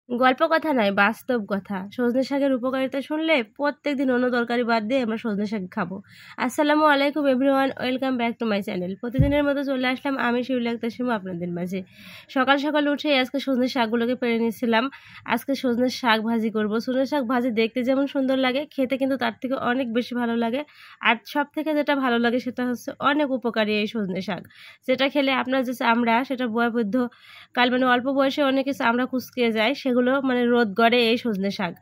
গল্প কথা নয়, বাস্তব কথা। সজনে শাকের উপকারিতা শুনলে প্রত্যেকদিন অন্য তরকারি বাদ দিয়ে আমরা সজনে শাক খাবো। আসসালামু আলাইকুম everyone, welcome back to my channel. প্রতিদিনের মতো চলে আসলাম আমি শিউলি আক্তার শিমু আপনাদের মাঝে। সকাল সকাল উঠে আজকে সজনে শাকগুলোকে পেরে নিয়েছিলাম। আজকে সজনে শাক ভাজি করব। সজনে শাক ভাজি দেখতে যেমন সুন্দর লাগে, খেতে কিন্তু তার থেকে অনেক বেশি ভালো লাগে। আর সব থেকে যেটা ভালো লাগে সেটা হচ্ছে অনেক উপকারী এই সজনে শাক, যেটা খেলে আপনার যে চামড়া সেটা বয়বৃদ্ধ কাল মানে অল্প বয়সে অনেকে চামড়া কুঁচকে যায়, সেগুলো মানে রোধ করে এই সজনে শাক।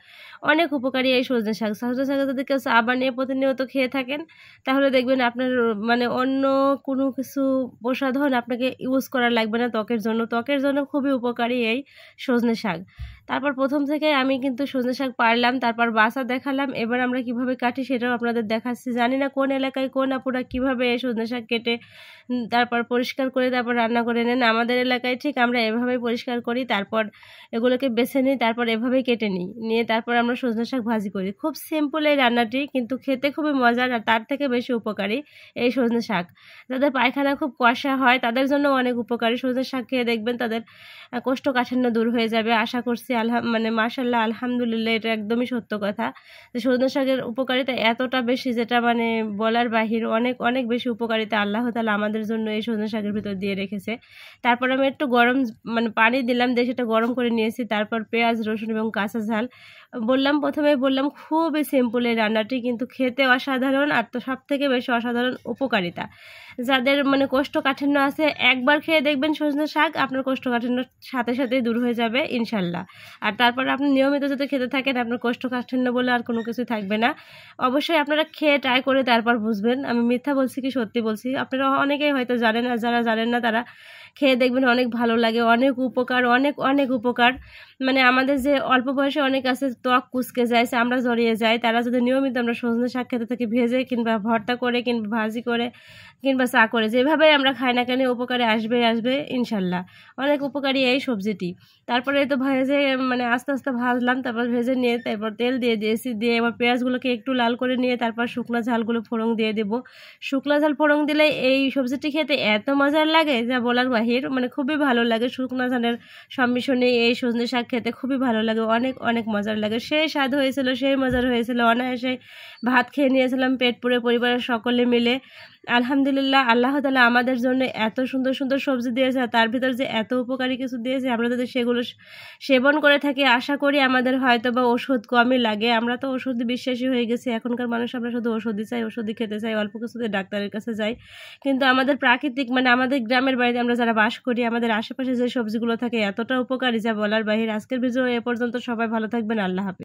অনেক উপকারী এই সজনে শাক। সজনে শাকে যদি কেউ চা বানিয়ে প্রতিনিয়ত খেয়ে থাকেন, তাহলে দেখবেন আপনার মানে অন্য কোনো কিছু প্রসাধন আপনাকে ইউজ করা লাগবে না ত্বকের জন্য। ত্বকের জন্য খুবই উপকারী এই সজনে শাক। তারপর প্রথম থেকে আমি কিন্তু সজনে শাক পারলাম, তারপর বাছা দেখালাম। এবার আমরা কিভাবে কাটি সেটাও আপনাদের দেখাচ্ছি। জানি না কোন এলাকায় কোন আপুরা কিভাবে এই সজনে শাক কেটে তারপর পরিষ্কার করে তারপর রান্না করে নেন। আমাদের এলাকায় ঠিক আমরা এভাবেই পরিষ্কার করি, তারপর এগুলোকে বেছে নিই, তারপর এভাবেই কেটে নিয়ে তারপর আমরা সজনে শাক ভাজি করি। খুব সিম্পল এই রান্নাটি, কিন্তু খেতে খুবই মজার আর তার থেকে বেশি উপকারী এই সজনে শাক। যাদের পায়খানা খুব কষা হয় তাদের জন্য অনেক উপকারী। সজনে শাক খেয়ে দেখবেন তাদের কোষ্ঠকাঠিন্য দূর হয়ে যাবে আশা করছি। মানে মাশাল্লাহ, আলহামদুলিল্লাহ, এটা একদমই সত্য কথা যে সজনে শাকের উপকারিতা এতটা বেশি যেটা মানে বলার বাহির। অনেক অনেক বেশি উপকারিতা আল্লাহ তাআলা আমাদের জন্য এই সজনে শাকের ভিতর দিয়ে রেখেছে। তারপর আমি একটু গরম মানে পানি দিলাম, দিয়ে সেটা গরম করে নিয়েছি। তারপর পেঁয়াজ, রসুন এবং কাঁচা ঝাল প্রথমেই বললাম খুবই সিম্পল এই রান্নাটি, কিন্তু খেতে অসাধারণ আর তো সব থেকে বেশি অসাধারণ উপকারিতা। যাদের মানে কোষ্ঠকাঠিন্য আছে একবার খেয়ে দেখবেন সজনে শাক, আপনার কোষ্ঠকাঠিন্য সাথে সাথেই দূর হয়ে যাবে ইনশাল্লাহ। আর তারপর আপনি নিয়মিত যদি খেতে থাকেন আপনার কোষ্ঠকাঠিন্য বলে আর কোনো কিছু থাকবে না। অবশ্যই আপনারা খেয়ে ট্রাই করে তারপর বুঝবেন আমি মিথ্যা বলছি কি সত্যি বলছি। আপনারা অনেকেই হয়তো জানেন, আর যারা জানেন না তারা খেয়ে দেখবেন অনেক ভালো লাগে, অনেক উপকার, অনেক অনেক উপকার। মানে আমাদের যে অল্প বয়সে অনেক আছে ত্বক কুঁচকে যায়, চামড়া জড়িয়ে যায়, তারা যদি নিয়মিত আমরা সজনে শাক খেতে থাকি ভেজে কিংবা ভর্তা করে কিংবা ভাজি করে কিংবা চা করে, যেভাবে আমরা খাই না কেন উপকারে আসবে আসবে ইনশাল্লাহ। অনেক উপকারী এই সবজিটি। তারপরে তো ভেজে মানে আস্তে আস্তে ভাজলাম, তারপর ভেজে নিয়ে তারপর তেল দিয়ে দিয়েছি, দিয়ে এবার পেঁয়াজগুলোকে একটু লাল করে নিয়ে তারপর শুকনো ঝালগুলো ফোড়ন দিয়ে দেবো। শুকনো ঝাল ফোড়ন দিলে এই সবজিটি খেতে এত মজার লাগে যা বলার বাহির, মানে খুবই ভালো লাগে। শুকনো ঝালের সংমিশ্রণে এই সজনে শাক খেতে খুবই ভালো লাগে, অনেক অনেক মজার লাগে। সেই স্বাদ হয়েছিল, সেই মজার হয়েছিল। অনায়াসে ভাত খেয়ে নিয়েছিলাম পেট পুরে পরিবারের সকলে মিলে। আলহামদুলিল্লাহ, আল্লাহ তাআলা আমাদের জন্য এত সুন্দর সুন্দর সবজি দিয়েছে, তার ভিতর যে এত উপকারী কিছু দিয়েছে আমরা যদি সেগুলো সেবন করে থাকি আশা করি আমাদের হয়তো বা ওষুধ কমই লাগে। আমরা তো ওষুধ বিশ্বাসী হয়ে গেছি এখনকার মানুষ, আমরা শুধু ওষুধই চাই, ওষুধই খেতে চাই, অল্প কিছুতে ডাক্তারের কাছে যাই। কিন্তু আমাদের প্রাকৃতিক মানে আমাদের গ্রামের বাড়িতে আমরা যারা বাস করি আমাদের আশেপাশে যে সবজিগুলো থাকে এতটা উপকারী যা বলার বাহির। আজকের ভিডিও এ পর্যন্ত, সবাই ভালো থাকবেন, আল্লাহ হাফেজ।